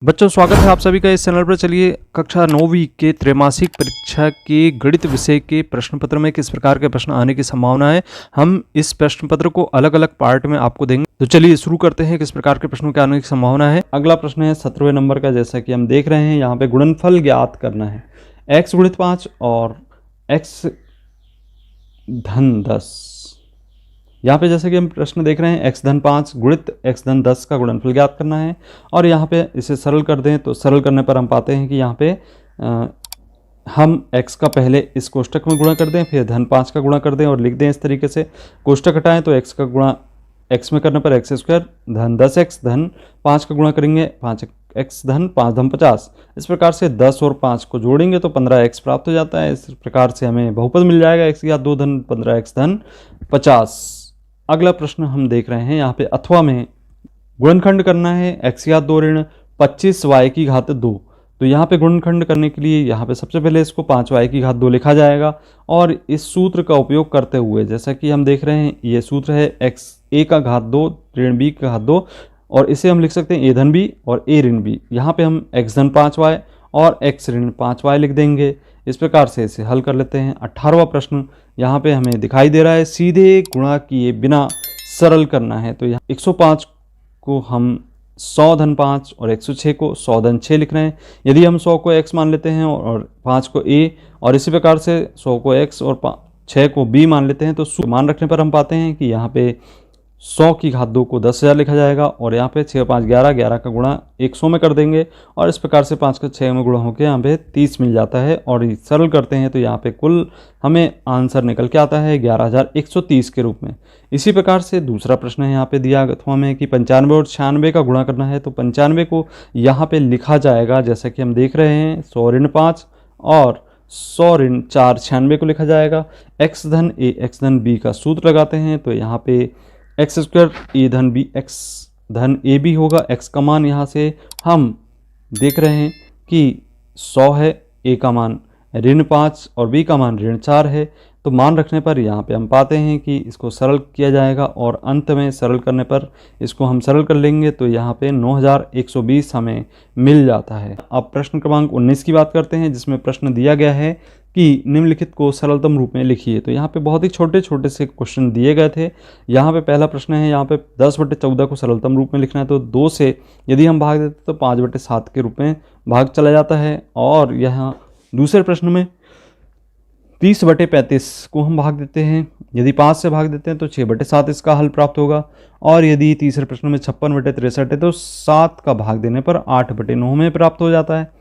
बच्चों, स्वागत है आप सभी का इस चैनल पर। चलिए, कक्षा 9वीं के त्रैमासिक परीक्षा के गणित विषय के प्रश्न पत्र में किस प्रकार के प्रश्न आने की संभावना है, हम इस प्रश्न पत्र को अलग अलग पार्ट में आपको देंगे। तो चलिए शुरू करते हैं, किस प्रकार के प्रश्नों के आने की संभावना है। अगला प्रश्न है 17वें नंबर का। जैसा कि हम देख रहे हैं, यहाँ पे गुणनफल ज्ञात करना है x गुणित 5 और x धन 10। यहाँ पे जैसे कि हम प्रश्न देख रहे हैं, x धन 5 गुणित x धन 10 का गुणनफल ज्ञात करना है। और यहाँ पे इसे सरल कर दें तो सरल करने पर हम पाते हैं कि यहाँ पे हम x का पहले इस कोष्टक में गुणा कर दें, फिर धन 5 का गुणा कर दें और लिख दें इस तरीके से। कोष्टक हटाएं तो x का गुणा x में करने पर x स्क्वायर धन 10x धन 5 का गुणा करेंगे 5x धन 5 धन 50। इस प्रकार से 10 और 5 को जोड़ेंगे तो 15x प्राप्त हो जाता है। इस प्रकार से हमें बहुपद मिल जाएगा x या 2 धन 15x धन 50। अगला प्रश्न हम देख रहे हैं, यहाँ पे अथवा में गुणनखंड करना है x या 2 ऋण 25y की घात 2। तो यहाँ पे गुणनखंड करने के लिए यहाँ पे सबसे पहले इसको 5y की घात 2 लिखा जाएगा। और इस सूत्र का उपयोग करते हुए, जैसा कि हम देख रहे हैं, ये सूत्र है x a का घात 2 ऋण b का घात 2, और इसे हम लिख सकते हैं a धन b और a ऋण b। यहाँ पे हम x धन 5y और x ऋण 5y लिख देंगे। इस प्रकार से इसे हल कर लेते हैं। 18वां प्रश्न यहाँ पे हमें दिखाई दे रहा है, सीधे गुणा किए बिना सरल करना है। तो यहाँ 105 को हम 100 धन 5 और 106 को 100 धन 6 लिख रहे हैं। यदि हम 100 को x मान लेते हैं और 5 को a, और इसी प्रकार से 100 को x और 6 को b मान लेते हैं, तो मान रखने पर हम पाते हैं कि यहाँ पे 100 की घात 2 को 10,000 लिखा जाएगा। और यहाँ पे 6 5 11, 11 का गुणा 100 में कर देंगे और इस प्रकार से 5 का 6 में गुणा होकर यहाँ पे 30 मिल जाता है। और सरल करते हैं तो यहाँ पे कुल हमें आंसर निकल के आता है 11,130 के रूप में। इसी प्रकार से दूसरा प्रश्न है यहाँ पे दिया अथवा में कि 95 और 96 का गुणा करना है। तो 95 को यहाँ पे लिखा जाएगा, जैसा कि हम देख रहे हैं, 100 ऋण 5 और 100 ऋण 4 96 को लिखा जाएगा। x धन a x धन b का सूत्र लगाते हैं तो यहाँ पे एक्स स्क्वायर ए धन बी एक्स धन ए बी होगा। x का मान यहाँ से हम देख रहे हैं कि 100 है, a का मान ऋण 5 और b का मान ऋण 4 है। तो मान रखने पर यहाँ पे हम पाते हैं कि इसको सरल किया जाएगा और अंत में सरल करने पर इसको हम सरल कर लेंगे तो यहाँ पे 9120 हमें मिल जाता है। अब प्रश्न क्रमांक 19 की बात करते हैं, जिसमें प्रश्न दिया गया है कि निम्नलिखित को सरलतम रूप में लिखिए। तो यहाँ पे बहुत ही छोटे छोटे से क्वेश्चन दिए गए थे। यहाँ पे पहला प्रश्न है, यहाँ पे 10/14 को सरलतम रूप में लिखना है। तो 2 से यदि हम भाग देते तो 5/7 के रूप में भाग चला जाता है। और यहाँ दूसरे प्रश्न में 30/35 को हम भाग देते हैं। यदि 5 से भाग देते हैं तो 6/7 इसका हल प्राप्त होगा। और यदि तीसरे प्रश्न में 56/63 है तो 7 का भाग देने पर 8/9 में प्राप्त हो जाता है।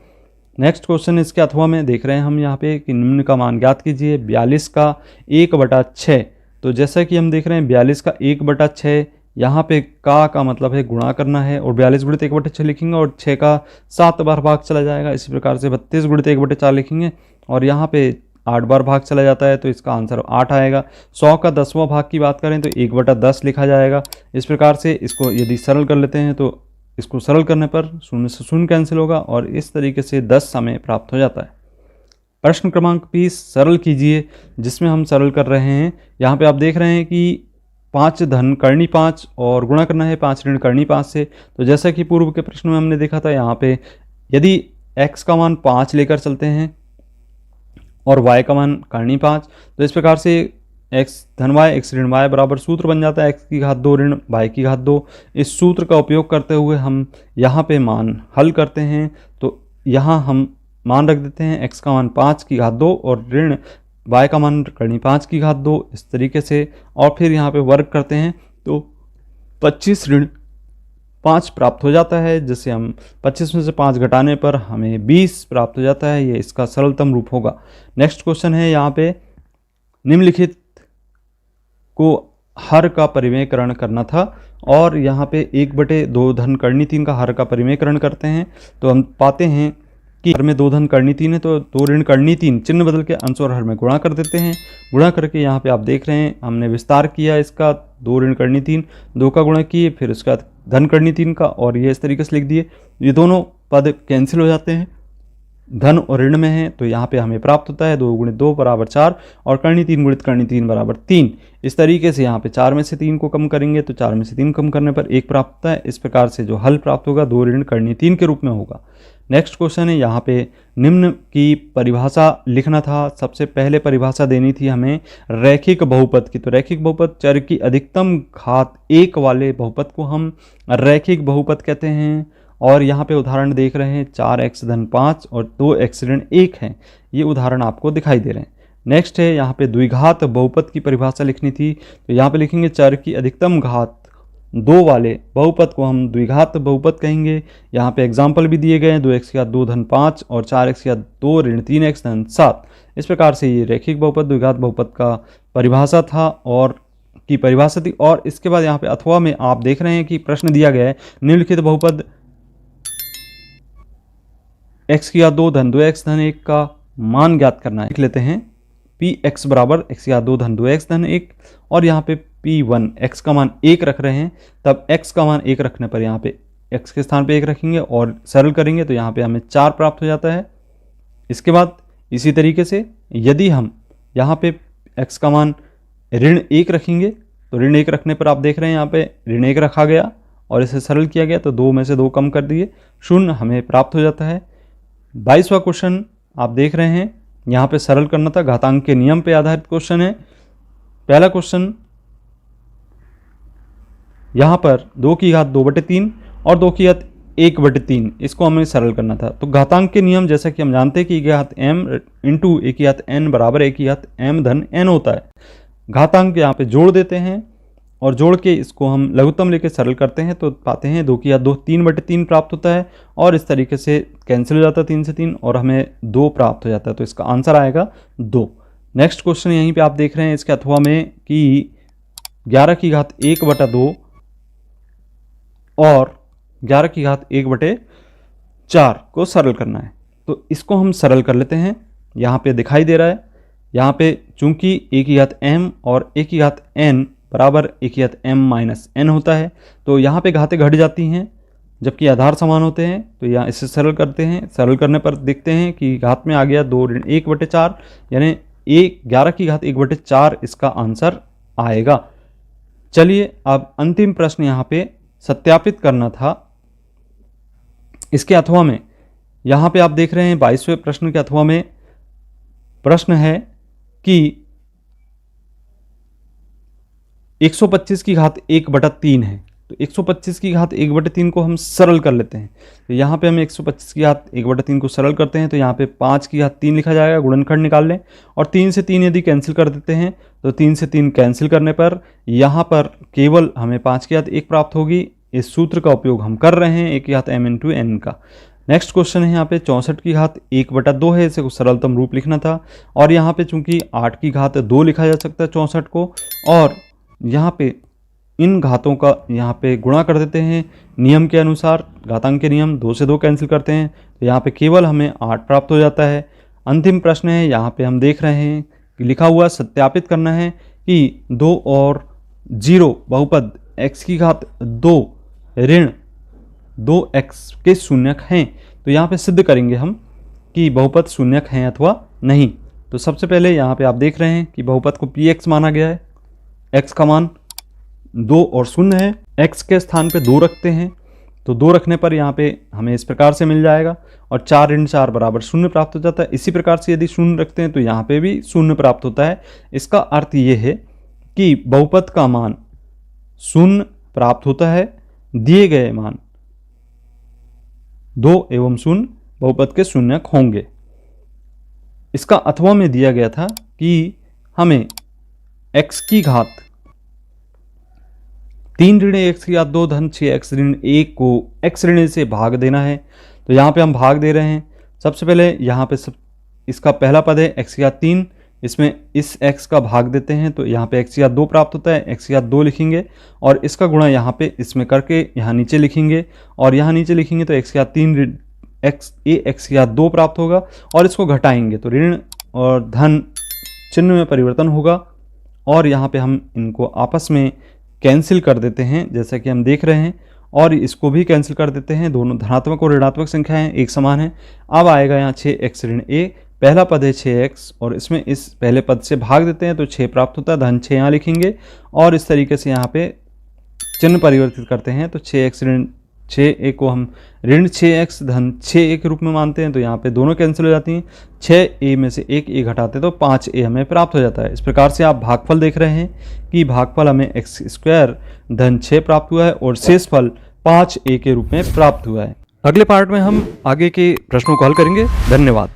नेक्स्ट क्वेश्चन इसके अथवा में देख रहे हैं हम यहाँ पे कि निम्न का मान ज्ञात कीजिए 42 का 1/6। तो जैसा कि हम देख रहे हैं 42 का 1/6, यहाँ पे का मतलब है गुणा करना है और 42 गुणित 1/6 लिखेंगे और 6 का 7 बार भाग चला जाएगा। इसी प्रकार से 32 गुणित 1/4 लिखेंगे और यहाँ पे 8 बार भाग चला जाता है तो इसका आंसर 8 आएगा। 100 का 10वां भाग की बात करें तो 1/10 लिखा जाएगा। इस प्रकार से इसको यदि सरल कर लेते हैं तो इसको सरल करने पर 0 से 0 कैंसिल होगा और इस तरीके से 10 हमें प्राप्त हो जाता है। प्रश्न क्रमांक 20 सरल कीजिए, जिसमें हम सरल कर रहे हैं, यहाँ पे आप देख रहे हैं कि 5 धन करनी 5 और गुणा करना है 5 ऋण करनी 5 से। तो जैसा कि पूर्व के प्रश्न में हमने देखा था, यहाँ पे यदि x का मान 5 लेकर चलते हैं और y का मान करनी 5, तो इस प्रकार से x धन y x ऋण y बराबर सूत्र बन जाता है x की घात 2 ऋण y की घात 2। इस सूत्र का उपयोग करते हुए हम यहाँ पे मान हल करते हैं। तो यहाँ हम मान रख देते हैं x का मान 5 की घात 2 और ऋण y का मान करनी 5 की घात 2 इस तरीके से। और फिर यहाँ पे वर्ग करते हैं तो 25 ऋण 5 प्राप्त हो जाता है, जिसे हम 25 में से 5 घटाने पर हमें 20 प्राप्त हो जाता है। ये इसका सरलतम रूप होगा। नेक्स्ट क्वेश्चन है, यहाँ पे निम्नलिखित को हर का परिमेयकरण करना था और यहाँ पे 1/2 धन करनी 3 का हर का परिमेयकरण करते हैं तो हम पाते हैं कि हर में 2 धन करनी 3 है तो 2 ऋण करनी 3 चिन्ह बदल के अंश और हर में गुणा कर देते हैं। गुणा करके यहाँ पे आप देख रहे हैं हमने विस्तार किया इसका, 2 ऋण करनी 3 2 का गुणा किए, फिर उसके बाद धन करनी 3 का और ये इस तरीके से लिख दिए। ये दोनों पद कैंसिल हो जाते हैं धन और ऋण में है तो यहाँ पे हमें प्राप्त होता है 2 गुणित 2 बराबर 4 और करनी 3 गुणित करनी 3 बराबर 3। इस तरीके से यहाँ पे 4 में से 3 को कम करेंगे तो 4 में से 3 कम करने पर 1 प्राप्त होता है। इस प्रकार से जो हल प्राप्त होगा 2 ऋण करनी 3 के रूप में होगा। नेक्स्ट क्वेश्चन है, यहाँ पे निम्न की परिभाषा लिखना था। सबसे पहले परिभाषा देनी थी हमें रैखिक बहुपद की। तो रैखिक बहुपद चर की अधिकतम घात 1 वाले बहुपद को हम रैखिक बहुपद कहते हैं। और यहाँ पे उदाहरण देख रहे हैं 4x धन 5 और 2x ऋण 1 है, ये उदाहरण आपको दिखाई दे रहे हैं। नेक्स्ट है यहाँ पे द्विघात बहुपद की परिभाषा लिखनी थी। तो यहाँ पे लिखेंगे चर की अधिकतम घात 2 वाले बहुपद को हम द्विघात बहुपद कहेंगे। यहाँ पे एग्जाम्पल भी दिए गए हैं 2x की घात 2 धन 5 और 4x की घात 2 ऋण 3x धन 7। इस प्रकार से ये रैखिक बहुपद द्विघात बहुपद का परिभाषा था और की परिभाषा थी। और इसके बाद यहाँ पे अथवा में आप देख रहे हैं कि प्रश्न दिया गया है निम्नलिखित बहुपद x की घात 2 धन 2x धन 1 का मान ज्ञात करना है। लिख लेते हैं px बराबर x की घात 2 धन 2x धन 1 और यहाँ पे p1 x का मान 1 रख रहे हैं, तब x का मान 1 रखने पर यहाँ पे x के स्थान पे 1 रखेंगे और सरल करेंगे तो यहाँ पे हमें 4 प्राप्त हो जाता है। इसके बाद इसी तरीके से यदि हम यहाँ पे x का मान ऋण 1 रखेंगे तो ऋण 1 रखने पर आप देख रहे हैं यहाँ पे ऋण 1 रखा गया और इसे सरल किया गया तो 2 में से 2 कम कर दिए, 0 हमें प्राप्त हो जाता है। 22वां क्वेश्चन आप देख रहे हैं, यहाँ पे सरल करना था, घातांक के नियम पे आधारित क्वेश्चन है। पहला क्वेश्चन यहाँ पर 2 की घात 2/3 और 2 की घात 1/3 इसको हमें सरल करना था। तो घातांक के नियम जैसा कि हम जानते हैं कि 1 की घात m इंटू 1 की घात n बराबर 1 की घात m धन n होता है। घातांक यहाँ पे जोड़ देते हैं और जोड़ के इसको हम लघुत्तम लेके सरल करते हैं तो पाते हैं 2 की घात 2 3/3 प्राप्त होता है और इस तरीके से कैंसिल हो जाता है 3 से 3 और हमें 2 प्राप्त हो जाता है। तो इसका आंसर आएगा 2। नेक्स्ट क्वेश्चन यहीं पे आप देख रहे हैं इसके अथवा में कि 11 की घात 1/2 और 11 की घात 1/4 को सरल करना है। तो इसको हम सरल कर लेते हैं। यहाँ पे दिखाई दे रहा है, यहाँ पे चूंकि 1 की घात m और 1 की घात n बराबर 1 की घात m माइनस n होता है तो यहाँ पे घातें घट जाती हैं जबकि आधार समान होते हैं। तो यहाँ इसे सरल करते हैं, सरल करने पर देखते हैं कि घात में आ गया 2 ऋण 1/4 यानी 11 की घात 1/4 इसका आंसर आएगा। चलिए अब अंतिम प्रश्न यहाँ पे सत्यापित करना था। इसके अथवा में यहाँ पे आप देख रहे हैं 22वें प्रश्न के अथवा में प्रश्न है कि 125 की घात 1/3 है। तो 125 की घात 1/3 को हम सरल कर लेते हैं। तो यहाँ पे हम 125 की घात 1/3 को सरल करते हैं तो यहाँ पे 5 की घात 3 लिखा जाएगा, गुणनखंड निकाल लें और 3 से 3 यदि कैंसिल कर देते हैं तो 3 से 3 कैंसिल करने पर यहाँ पर केवल हमें 5 की घात 1 प्राप्त होगी। इस सूत्र का उपयोग हम कर रहे हैं 1 की घात m इंटू n का। नेक्स्ट क्वेश्चन है यहाँ पे 64 की घात 1/2 है, इसे कुछ सरलतम रूप लिखना था और यहाँ पे चूंकि 8 की घात 2 लिखा जा सकता है 64 को और यहाँ पे इन घातों का यहाँ पे गुणा कर देते हैं नियम के अनुसार, घातांक के नियम 2 से 2 कैंसिल करते हैं तो यहाँ पे केवल हमें 8 प्राप्त हो जाता है। अंतिम प्रश्न है, यहाँ पे हम देख रहे हैं कि लिखा हुआ सत्यापित करना है कि 2 और 0 बहुपद x की घात 2 ऋण 2x के शून्यक हैं। तो यहाँ पे सिद्ध करेंगे हम कि बहुपद शून्यक हैं अथवा नहीं। तो सबसे पहले यहाँ पे आप देख रहे हैं कि बहुपद को px माना गया है, x का मान 2 और 0 है, x के स्थान पे 2 रखते हैं तो 2 रखने पर यहाँ पे हमें इस प्रकार से मिल जाएगा और 4 ऋण 4 बराबर 0 प्राप्त हो जाता है। इसी प्रकार से यदि 0 रखते हैं तो यहाँ पे भी 0 प्राप्त होता है। इसका अर्थ ये है कि बहुपद का मान 0 प्राप्त होता है, दिए गए मान 2 एवं 0 बहुपद के शून्यक होंगे। इसका अथवा में दिया गया था कि हमें x की घात 3 ऋण x की घात 2 धन 6x ऋण 1 को x ऋण से भाग देना है। तो यहाँ पे हम भाग दे रहे हैं। सबसे पहले यहाँ पे इसका पहला पद है x की घात 3, इसमें इस x का भाग देते हैं तो यहाँ पे x की घात 2 प्राप्त होता है, x की घात 2 लिखेंगे और इसका गुणा यहाँ पे इसमें करके यहाँ नीचे लिखेंगे और यहाँ नीचे लिखेंगे तो x की घात 3 x की घात 2 प्राप्त होगा और इसको घटाएंगे तो ऋण और धन चिन्ह में परिवर्तन होगा और यहाँ पे हम इनको आपस में कैंसिल कर देते हैं जैसा कि हम देख रहे हैं और इसको भी कैंसिल कर देते हैं। दोनों धनात्मक और ऋणात्मक संख्याएं एक समान हैं। अब आएगा यहाँ 6x ऋण a, पहला पद है 6x और इसमें इस पहले पद से भाग देते हैं तो 6 प्राप्त होता है, धन 6 यहाँ लिखेंगे और इस तरीके से यहाँ पे चिन्ह परिवर्तित करते हैं। तो 6x ऋण 6a को हम ऋण 6x धन 6a के रूप में मानते हैं, तो यहाँ पे दोनों कैंसिल हो जाती हैं। 6a में से एक a घटाते तो 5a हमें प्राप्त हो जाता है। इस प्रकार से आप भागफल देख रहे हैं कि भागफल हमें x स्क्वायर धन 6 प्राप्त हुआ है और शेष फल 5a के रूप में प्राप्त हुआ है। अगले पार्ट में हम आगे के प्रश्नों को हल करेंगे। धन्यवाद।